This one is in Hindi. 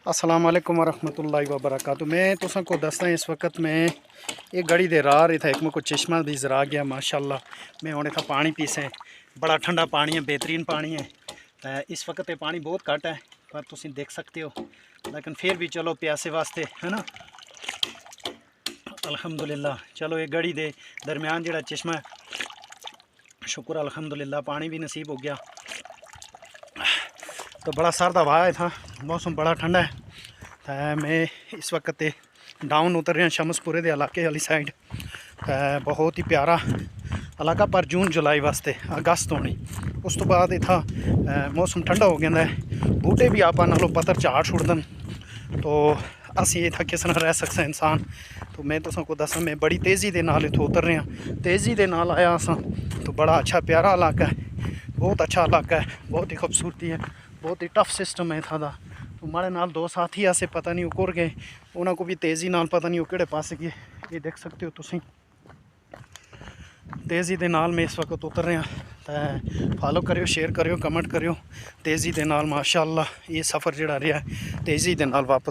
अस्सलाम वालेकुम वरहमतुल्लाहि वबरकातुहू। मैं तुसां को दसदा इस वक्त मैं एक गड़ी दे राह इत्थै एक को चश्मा दी जरा गया माशाअल्लाह। मैं हुण इत्थै पानी पीसे, बड़ा ठंडा पानी है, बेहतरीन पानी है। इस वक्त ये पानी बहुत घट है पर तुसीं देख सकते हो, लेकिन फिर भी चलो प्यासे वास्ते है ना, अल्हम्दुलिल्लाह। चलो ये गड़ी दे दरम्यान जिहड़ा चश्मा है, शुक्र अल्हम्दुलिल्लाह पानी भी नसीब हो गया। तो बड़ा सर्द हवा है था, मौसम बड़ा ठंडा है। तो मैं इस वक्त डाउन उतर रहा शमसपुरे के इलाके वाली साइड। बहुत ही प्यारा इलाका पर जून जुलाई वास्ते अगस्त होनी, उस तो बाद इतना मौसम ठंडा हो गया है, बूटे भी आपा नालों पत्थर झाड़ छुड़दन, तो असी इतना किस तरह रह सकते इंसान। तो मैं तुसां को दसा मैं बड़ी तेज़ी के नाल इत्थों उतर रहा, तेज़ी के नाल आया असा। तो बड़ा अच्छा प्यारा इलाका है, बहुत अच्छा इलाका है, बहुत ही खूबसूरती है, बहुत ही टफ सिस्टम है इत्थां दा। तो माड़े नाल दो साथी आसे पता नहीं उकुर गए, उन्होंने को भी तेज़ी नाल पता नहीं किहड़े पासे गए। ये देख सकते हो तुसीं, तेज़ी के नाल मैं इस वक्त उतर रहा। तो फॉलो करियो, शेयर करियो, कमेंट करियो तेज़ी के नाल। माशाअल्लाह ये सफ़र जिहड़ा रहा तेज़ी के नाल वापस